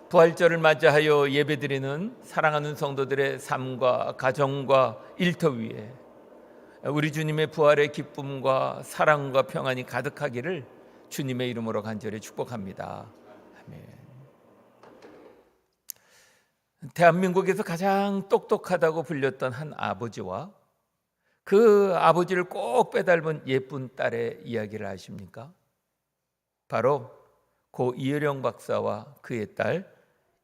부활절을 맞이하여 예배드리는 사랑하는 성도들의 삶과 가정과 일터 위에 우리 주님의 부활의 기쁨과 사랑과 평안이 가득하기를 주님의 이름으로 간절히 축복합니다. 아멘. 대한민국에서 가장 똑똑하다고 불렸던 한 아버지와 그 아버지를 꼭 빼닮은 예쁜 딸의 이야기를 아십니까? 바로 고 이혜령 박사와 그의 딸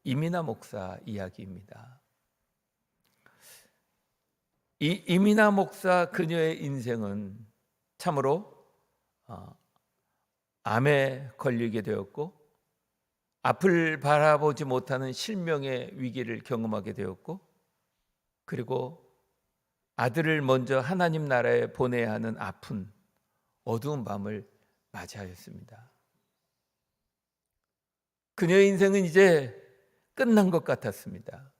이민아 목사 이야기입니다. 이 이민아 목사 그녀의 인생은 참으로 암에 걸리게 되었고 앞을 바라보지 못하는 실명의 위기를 경험하게 되었고, 그리고 아들을 먼저 하나님 나라에 보내야 하는 아픈 어두운 밤을 맞이하였습니다. 그녀의 인생은 이제 끝난 것 같았습니다.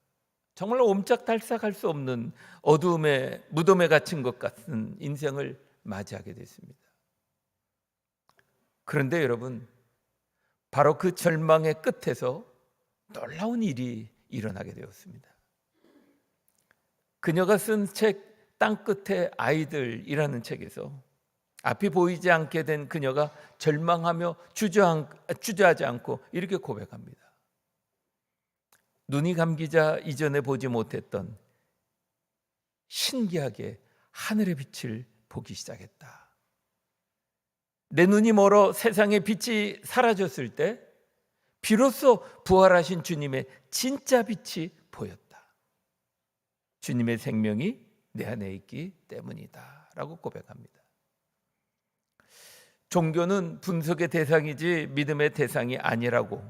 정말 옴짝달싹할 수 없는 어두움의 무덤에 갇힌 것 같은 인생을 맞이하게 됐습니다. 그런데 여러분, 바로 그 절망의 끝에서 놀라운 일이 일어나게 되었습니다. 그녀가 쓴 책 땅끝의 아이들이라는 책에서 앞이 보이지 않게 된 그녀가 절망하며 주저하지 않고 이렇게 고백합니다. 눈이 감기자 이전에 보지 못했던 신기하게 하늘의 빛을 보기 시작했다. 내 눈이 멀어 세상의 빛이 사라졌을 때 비로소 부활하신 주님의 진짜 빛이 보였다. 주님의 생명이 내 안에 있기 때문이다 라고 고백합니다. 종교는 분석의 대상이지 믿음의 대상이 아니라고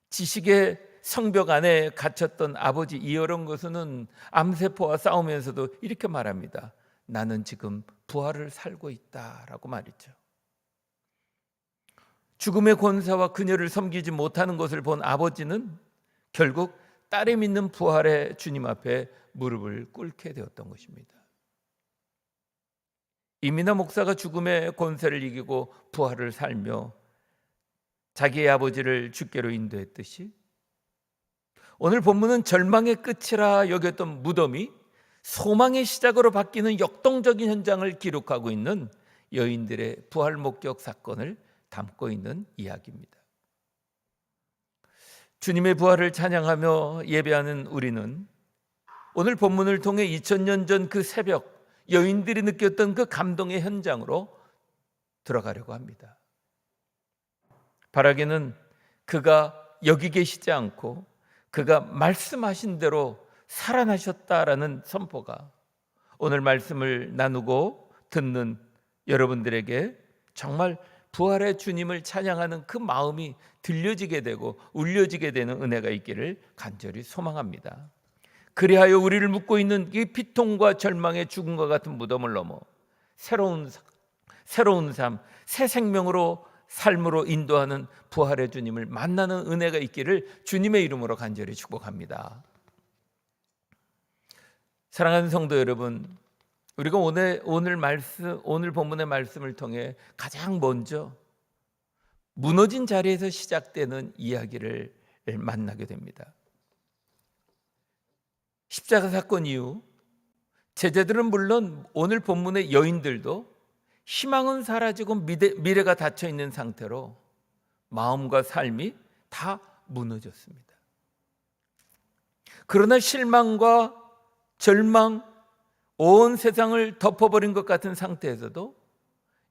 지식의 성벽 안에 갇혔던 아버지 이혜령 교수는 암세포와 싸우면서도 이렇게 말합니다. 나는 지금 부활을 살고 있다라고 말했죠. 죽음의 권세와 그녀를 섬기지 못하는 것을 본 아버지는 결국 딸이 믿는 부활의 주님 앞에 무릎을 꿇게 되었던 것입니다. 이민아 목사가 죽음의 권세를 이기고 부활을 살며 자기의 아버지를 주께로 인도했듯이 오늘 본문은 절망의 끝이라 여겼던 무덤이 소망의 시작으로 바뀌는 역동적인 현장을 기록하고 있는 여인들의 부활 목격 사건을 담고 있는 이야기입니다. 주님의 부활을 찬양하며 예배하는 우리는 오늘 본문을 통해 2000년 전 그 새벽 여인들이 느꼈던 그 감동의 현장으로 들어가려고 합니다. 바라기는 그가 여기 계시지 않고 그가 말씀하신 대로 살아나셨다라는 선포가 오늘 말씀을 나누고 듣는 여러분들에게 정말 부활의 주님을 찬양하는 그 마음이 들려지게 되고 울려지게 되는 은혜가 있기를 간절히 소망합니다. 그리하여 우리를 묶고 있는 이 피통과 절망의 죽음과 같은 무덤을 넘어 새로운 삶, 새 생명으로 삶으로 인도하는 부활의 주님을 만나는 은혜가 있기를 주님의 이름으로 간절히 축복합니다. 사랑하는 성도 여러분, 우리가 오늘 본문의 말씀을 통해 가장 먼저 무너진 자리에서 시작되는 이야기를 만나게 됩니다. 십자가 사건 이후 제자들은 물론 오늘 본문의 여인들도 희망은 사라지고 미래가 닫혀 있는 상태로 마음과 삶이 다 무너졌습니다. 그러나 실망과 절망, 온 세상을 덮어버린 것 같은 상태에서도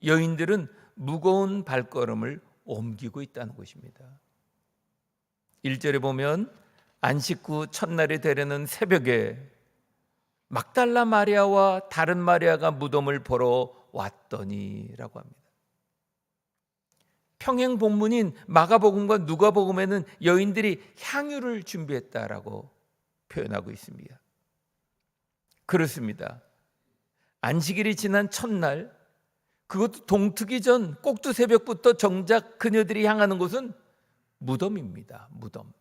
여인들은 무거운 발걸음을 옮기고 있다는 것입니다. 1절에 보면 안식 후 첫날이 되려는 새벽에 막달라 마리아와 다른 마리아가 무덤을 보러 왔더니라고 합니다. 평행 본문인 마가복음과 누가복음에는 여인들이 향유를 준비했다라고 표현하고 있습니다. 그렇습니다. 안식일이 지난 첫날, 그것도 동트기 전 꼭두 새벽부터 정작 그녀들이 향하는 곳은 무덤입니다. 무덤.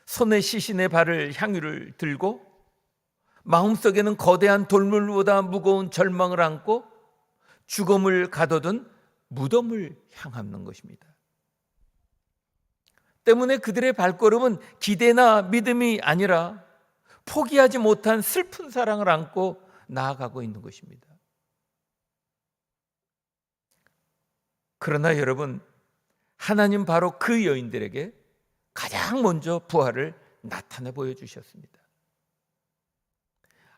손에 시신의 발을 향유를 들고 마음속에는 거대한 돌물보다 무거운 절망을 안고 죽음을 가둬둔 무덤을 향하는 것입니다. 때문에 그들의 발걸음은 기대나 믿음이 아니라 포기하지 못한 슬픈 사랑을 안고 나아가고 있는 것입니다. 그러나 여러분, 하나님 바로 그 여인들에게 가장 먼저 부활을 나타내 보여주셨습니다.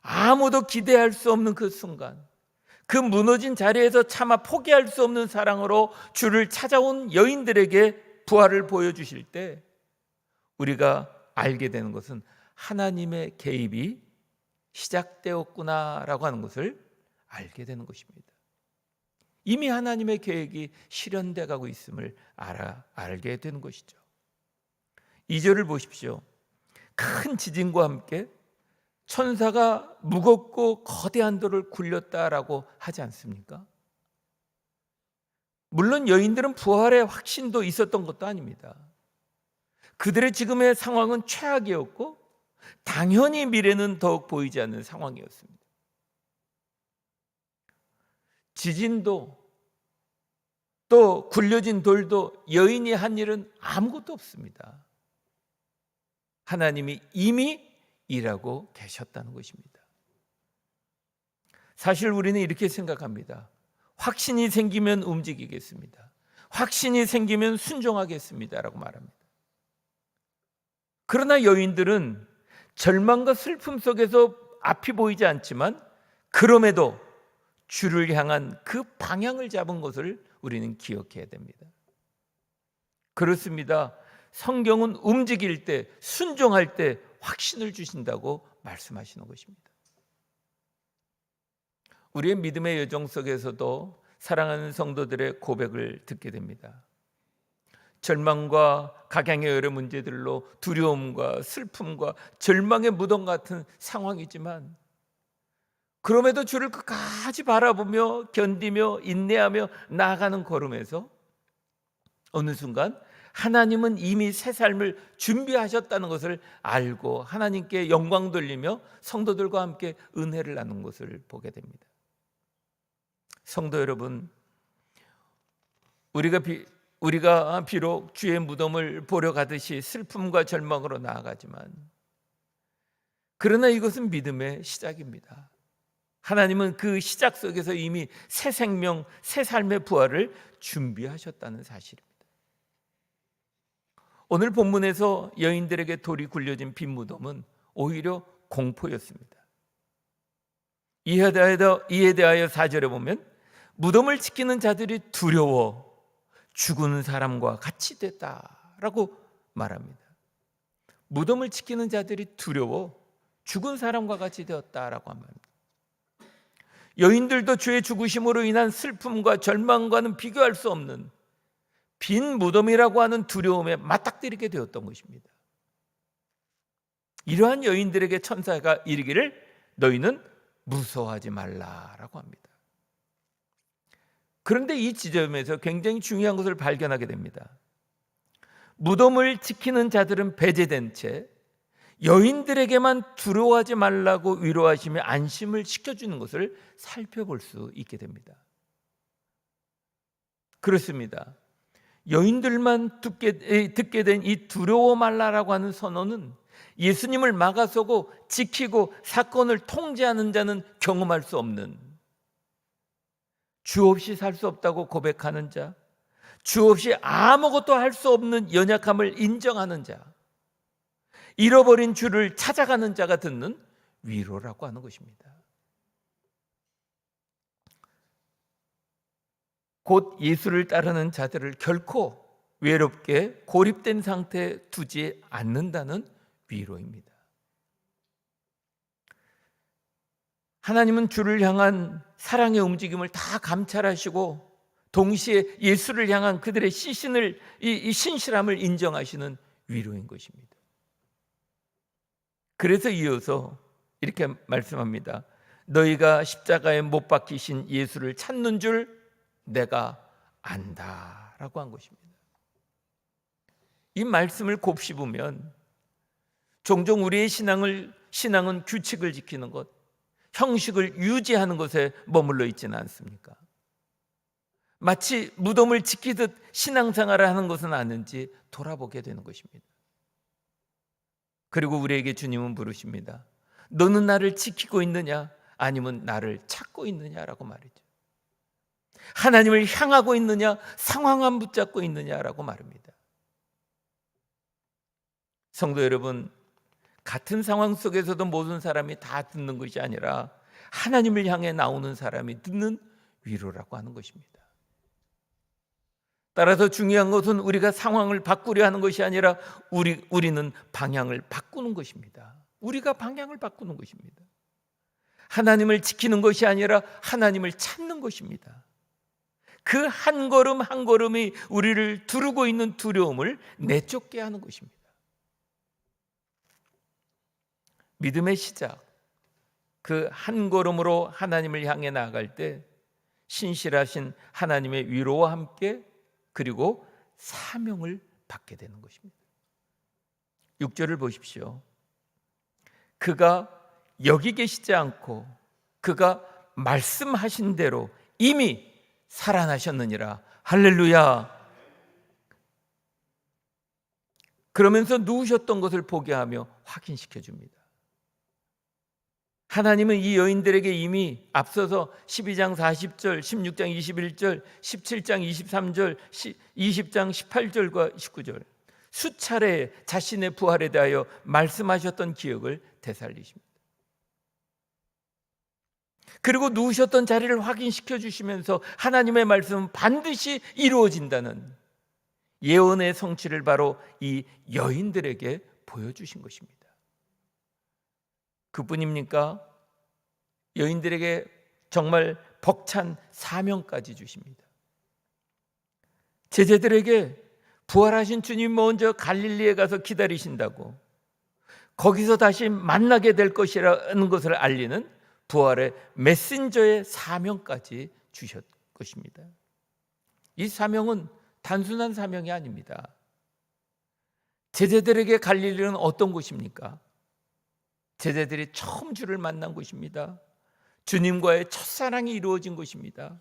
아무도 기대할 수 없는 그 순간, 그 무너진 자리에서 차마 포기할 수 없는 사랑으로 주를 찾아온 여인들에게 부활을 보여주실 때 우리가 알게 되는 것은 하나님의 개입이 시작되었구나라고 하는 것을 알게 되는 것입니다. 이미 하나님의 계획이 실현돼 가고 있음을 알게 되는 것이죠. 2절을 보십시오. 큰 지진과 함께 천사가 무겁고 거대한 돌을 굴렸다라고 하지 않습니까? 물론 여인들은 부활의 확신도 있었던 것도 아닙니다. 그들의 지금의 상황은 최악이었고 당연히 미래는 더욱 보이지 않는 상황이었습니다. 지진도 또 굴려진 돌도 여인이 한 일은 아무것도 없습니다. 하나님이 이미 일하고 계셨다는 것입니다. 사실 우리는 이렇게 생각합니다. 확신이 생기면 움직이겠습니다. 확신이 생기면 순종하겠습니다라고 말합니다. 그러나 여인들은 절망과 슬픔 속에서 앞이 보이지 않지만 그럼에도 주를 향한 그 방향을 잡은 것을 우리는 기억해야 됩니다. 그렇습니다. 성경은 움직일 때, 순종할 때 확신을 주신다고 말씀하시는 것입니다. 우리의 믿음의 여정 속에서도 사랑하는 성도들의 고백을 듣게 됩니다. 절망과 각양의 여러 문제들로 두려움과 슬픔과 절망의 무덤 같은 상황이지만 그럼에도 주를 끝까지 바라보며 견디며 인내하며 나아가는 걸음에서 어느 순간 하나님은 이미 새 삶을 준비하셨다는 것을 알고 하나님께 영광 돌리며 성도들과 함께 은혜를 나눈 것을 보게 됩니다. 성도 여러분, 우리가 비록 주의 무덤을 보러 가듯이 슬픔과 절망으로 나아가지만 그러나 이것은 믿음의 시작입니다. 하나님은 그 시작 속에서 이미 새 생명, 새 삶의 부활을 준비하셨다는 사실입니다. 오늘 본문에서 여인들에게 돌이 굴려진 빈 무덤은 오히려 공포였습니다. 이에 대하여 4절에 보면 무덤을 지키는 자들이 두려워 죽은 사람과 같이 됐다라고 말합니다. 무덤을 지키는 자들이 두려워 죽은 사람과 같이 되었다라고 합니다. 여인들도 주의 죽으심으로 인한 슬픔과 절망과는 비교할 수 없는 빈 무덤이라고 하는 두려움에 맞닥뜨리게 되었던 것입니다. 이러한 여인들에게 천사가 이르기를 너희는 무서워하지 말라라고 합니다. 그런데 이 지점에서 굉장히 중요한 것을 발견하게 됩니다. 무덤을 지키는 자들은 배제된 채 여인들에게만 두려워하지 말라고 위로하시며 안심을 시켜주는 것을 살펴볼 수 있게 됩니다. 그렇습니다. 여인들만 듣게 된 이 두려워 말라라고 하는 선언은 예수님을 막아서고 지키고 사건을 통제하는 자는 경험할 수 없는, 주 없이 살 수 없다고 고백하는 자, 주 없이 아무것도 할 수 없는 연약함을 인정하는 자, 잃어버린 주를 찾아가는 자가 듣는 위로라고 하는 것입니다. 곧 예수를 따르는 자들을 결코 외롭게 고립된 상태에 두지 않는다는 위로입니다. 하나님은 주를 향한 사랑의 움직임을 다 감찰하시고 동시에 예수를 향한 그들의 시신을 이 신실함을 인정하시는 위로인 것입니다. 그래서 이어서 이렇게 말씀합니다. 너희가 십자가에 못 박히신 예수를 찾는 줄 내가 안다라고 한 것입니다. 이 말씀을 곱씹으면 종종 우리의 신앙은 규칙을 지키는 것, 형식을 유지하는 것에 머물러 있지는 않습니까? 마치 무덤을 지키듯 신앙생활을 하는 것은 아닌지 돌아보게 되는 것입니다. 그리고 우리에게 주님은 물으십니다. 너는 나를 지키고 있느냐? 아니면 나를 찾고 있느냐라고 말이죠. 하나님을 향하고 있느냐? 상황만 붙잡고 있느냐라고 말합니다. 성도 여러분, 같은 상황 속에서도 모든 사람이 다 듣는 것이 아니라 하나님을 향해 나오는 사람이 듣는 위로라고 하는 것입니다. 따라서 중요한 것은 우리가 상황을 바꾸려 하는 것이 아니라 우리는 방향을 바꾸는 것입니다. 우리가 방향을 바꾸는 것입니다. 하나님을 지키는 것이 아니라 하나님을 찾는 것입니다. 그 한 걸음 한 걸음이 우리를 두르고 있는 두려움을 내쫓게 하는 것입니다. 믿음의 시작, 그 한 걸음으로 하나님을 향해 나아갈 때 신실하신 하나님의 위로와 함께 그리고 사명을 받게 되는 것입니다. 6절을 보십시오. 그가 여기 계시지 않고 그가 말씀하신 대로 이미 살아나셨느니라. 할렐루야. 그러면서 누우셨던 것을 보게 하며 확인시켜 줍니다. 하나님은 이 여인들에게 이미 앞서서 12장 40절, 16장 21절, 17장 23절, 20장 18절과 19절 수차례 자신의 부활에 대하여 말씀하셨던 기억을 되살리십니다. 그리고 누우셨던 자리를 확인시켜 주시면서 하나님의 말씀은 반드시 이루어진다는 예언의 성취를 바로 이 여인들에게 보여주신 것입니다. 그뿐입니까? 여인들에게 정말 벅찬 사명까지 주십니다. 제자들에게 부활하신 주님 먼저 갈릴리에 가서 기다리신다고, 거기서 다시 만나게 될 것이라는 것을 알리는 부활의 메신저의 사명까지 주셨 것입니다. 이 사명은 단순한 사명이 아닙니다. 제자들에게 갈릴리는 어떤 곳입니까? 제자들이 처음 주를 만난 곳입니다. 주님과의 첫사랑이 이루어진 곳입니다.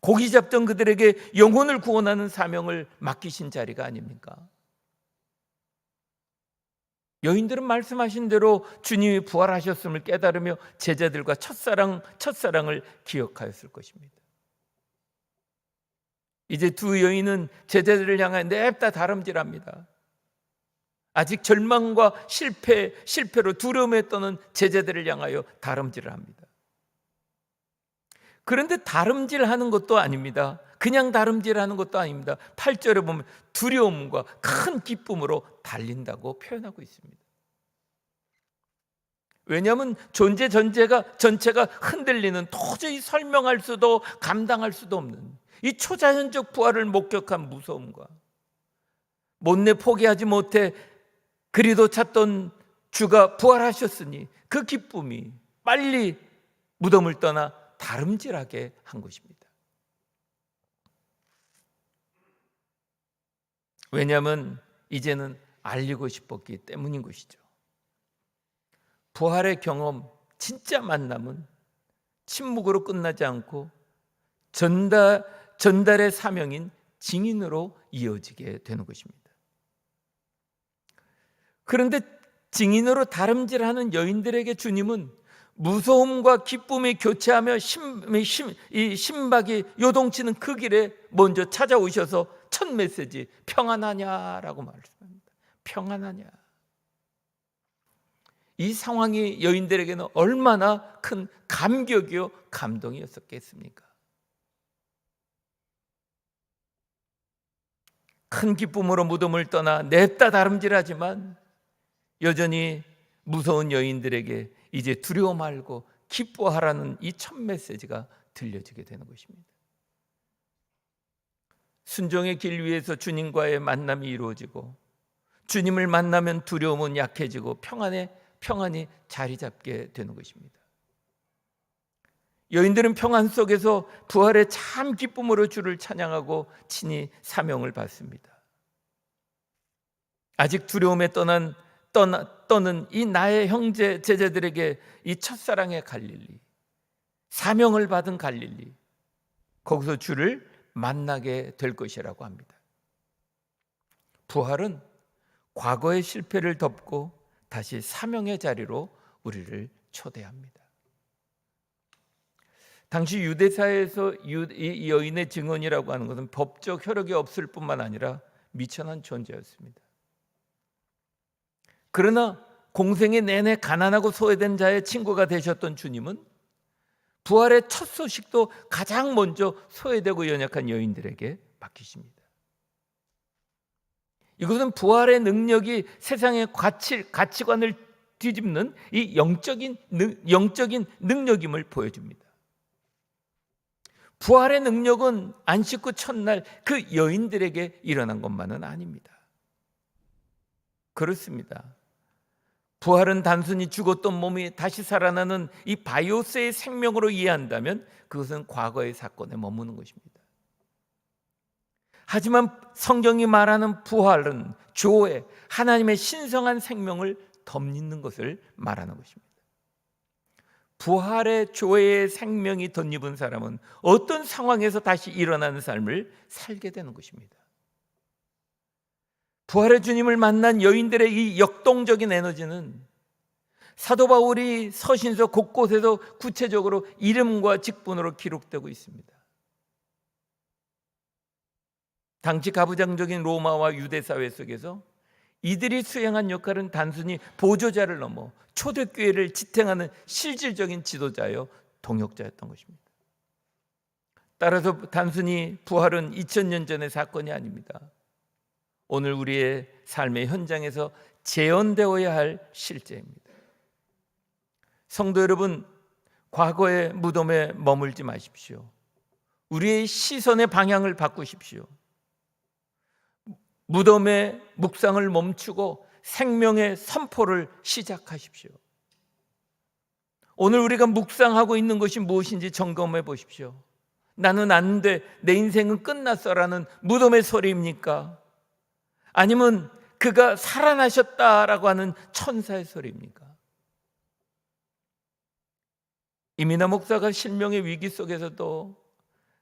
고기 잡던 그들에게 영혼을 구원하는 사명을 맡기신 자리가 아닙니까? 여인들은 말씀하신 대로 주님이 부활하셨음을 깨달으며 제자들과 첫사랑을 기억하였을 것입니다. 이제 두 여인은 제자들을 향해 냅다 다름질합니다. 아직 절망과 실패로 두려움에 떠는 제자들을 향하여 다름질을 합니다. 그런데 다름질하는 것도 아닙니다. 그냥 다름질하는 것도 아닙니다. 8절에 보면 두려움과 큰 기쁨으로 달린다고 표현하고 있습니다. 왜냐하면 존재 전체가 흔들리는, 도저히 설명할 수도 감당할 수도 없는 이 초자연적 부활을 목격한 무서움과 못내 포기하지 못해 그리도 찾던 주가 부활하셨으니 그 기쁨이 빨리 무덤을 떠나 다름질하게 한 것입니다. 왜냐하면 이제는 알리고 싶었기 때문인 것이죠. 부활의 경험, 진짜 만남은 침묵으로 끝나지 않고 전달의 사명인 증인으로 이어지게 되는 것입니다. 그런데 증인으로 다름질하는 여인들에게 주님은 무서움과 기쁨이 교체하며 이 심박이 요동치는 그 길에 먼저 찾아오셔서 첫 메시지 평안하냐라고 말씀합니다. 평안하냐. 이 상황이 여인들에게는 얼마나 큰 감격이요 감동이었었겠습니까? 큰 기쁨으로 무덤을 떠나 냅다 다름질하지만 여전히 무서운 여인들에게 이제 두려워 말고 기뻐하라는 이 첫 메시지가 들려지게 되는 것입니다. 순종의 길 위에서 주님과의 만남이 이루어지고 주님을 만나면 두려움은 약해지고 평안이 자리 잡게 되는 것입니다. 여인들은 평안 속에서 부활의 참 기쁨으로 주를 찬양하고 친히 사명을 받습니다. 아직 두려움에 떠는 이 나의 형제 제자들에게 이 첫사랑의 갈릴리, 사명을 받은 갈릴리, 거기서 주를 만나게 될 것이라고 합니다. 부활은 과거의 실패를 덮고 다시 사명의 자리로 우리를 초대합니다. 당시 유대사회에서 이 여인의 증언이라고 하는 것은 법적 효력이 없을 뿐만 아니라 미천한 존재였습니다. 그러나 공생의 내내 가난하고 소외된 자의 친구가 되셨던 주님은 부활의 첫 소식도 가장 먼저 소외되고 연약한 여인들에게 맡기십니다. 이것은 부활의 능력이 세상의 가치관을 뒤집는 이 영적인 능력임을 보여줍니다. 부활의 능력은 안식 후 첫날 그 여인들에게 일어난 것만은 아닙니다. 그렇습니다. 부활은 단순히 죽었던 몸이 다시 살아나는 이 바이오스의 생명으로 이해한다면 그것은 과거의 사건에 머무는 것입니다. 하지만 성경이 말하는 부활은 조회, 하나님의 신성한 생명을 덧입는 것을 말하는 것입니다. 부활의 조회의 생명이 덧입은 사람은 어떤 상황에서 다시 일어나는 삶을 살게 되는 것입니다. 부활의 주님을 만난 여인들의 이 역동적인 에너지는 사도 바울이 서신서 곳곳에서 구체적으로 이름과 직분으로 기록되고 있습니다. 당시 가부장적인 로마와 유대 사회 속에서 이들이 수행한 역할은 단순히 보조자를 넘어 초대교회를 지탱하는 실질적인 지도자여 동역자였던 것입니다. 따라서 단순히 부활은 2000년 전의 사건이 아닙니다. 오늘 우리의 삶의 현장에서 재현되어야 할 실제입니다. 성도 여러분, 과거의 무덤에 머물지 마십시오. 우리의 시선의 방향을 바꾸십시오. 무덤의 묵상을 멈추고 생명의 선포를 시작하십시오. 오늘 우리가 묵상하고 있는 것이 무엇인지 점검해 보십시오. 나는 안 돼, 내 인생은 끝났어라는 무덤의 소리입니까? 아니면 그가 살아나셨다라고 하는 천사의 소리입니까? 이민하 목사가 실명의 위기 속에서도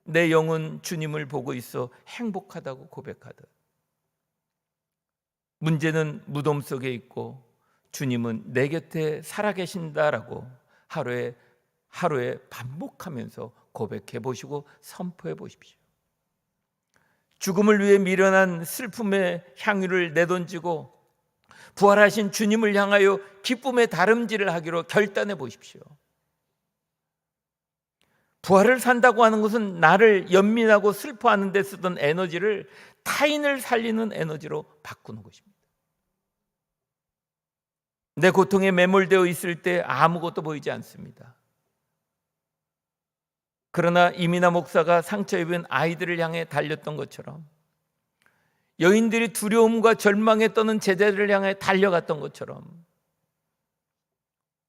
내 영은 주님을 보고 있어 행복하다고 고백하듯, 문제는 무덤 속에 있고 주님은 내 곁에 살아계신다라고 하루에 반복하면서 고백해 보시고 선포해 보십시오. 죽음을 위해 미련한 슬픔의 향유를 내던지고 부활하신 주님을 향하여 기쁨의 다름질을 하기로 결단해 보십시오. 부활을 산다고 하는 것은 나를 연민하고 슬퍼하는 데 쓰던 에너지를 타인을 살리는 에너지로 바꾸는 것입니다. 내 고통에 매몰되어 있을 때 아무것도 보이지 않습니다. 그러나 이민하 목사가 상처 입은 아이들을 향해 달렸던 것처럼, 여인들이 두려움과 절망에 떠는 제자들을 향해 달려갔던 것처럼,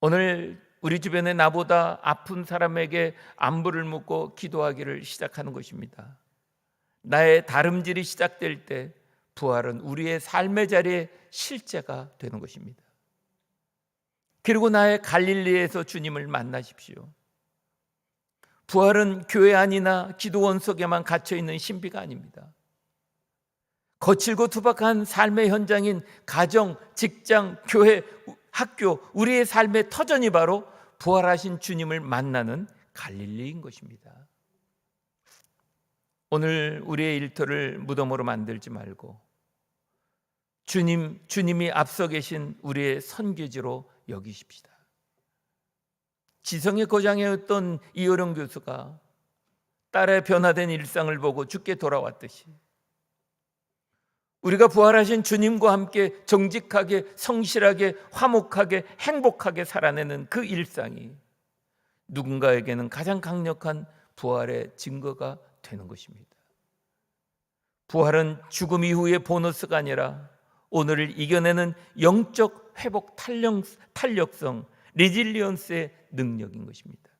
오늘 우리 주변에 나보다 아픈 사람에게 안부를 묻고 기도하기를 시작하는 것입니다. 나의 다름질이 시작될 때 부활은 우리의 삶의 자리에 실제가 되는 것입니다. 그리고 나의 갈릴리에서 주님을 만나십시오. 부활은 교회 안이나 기도원 속에만 갇혀있는 신비가 아닙니다. 거칠고 투박한 삶의 현장인 가정, 직장, 교회, 학교, 우리의 삶의 터전이 바로 부활하신 주님을 만나는 갈릴리인 것입니다. 오늘 우리의 일터를 무덤으로 만들지 말고 주님이 앞서 계신 우리의 선교지로 여기십시다. 지성의 고장이었던 이효령 교수가 딸의 변화된 일상을 보고 죽게 돌아왔듯이, 우리가 부활하신 주님과 함께 정직하게, 성실하게, 화목하게, 행복하게 살아내는 그 일상이 누군가에게는 가장 강력한 부활의 증거가 되는 것입니다. 부활은 죽음 이후의 보너스가 아니라 오늘을 이겨내는 영적 회복 탄력성, 리질리언스의 능력인 것입니다.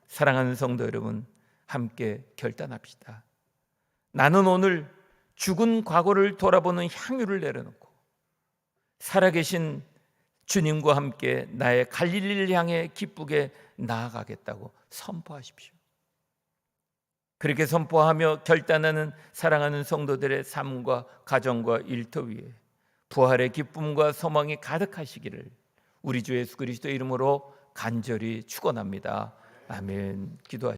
사랑하는 성도 여러분, 함께 결단합시다. 나는 오늘 죽은 과거를 돌아보는 향유를 내려놓고 살아계신 주님과 함께 나의 갈릴리를 향해 기쁘게 나아가겠다고 선포하십시오. 그렇게 선포하며 결단하는 사랑하는 성도들의 삶과 가정과 일터 위에 부활의 기쁨과 소망이 가득하시기를 우리 주 예수 그리스도의 이름으로 간절히 축원합니다. 아멘. 기도하시죠.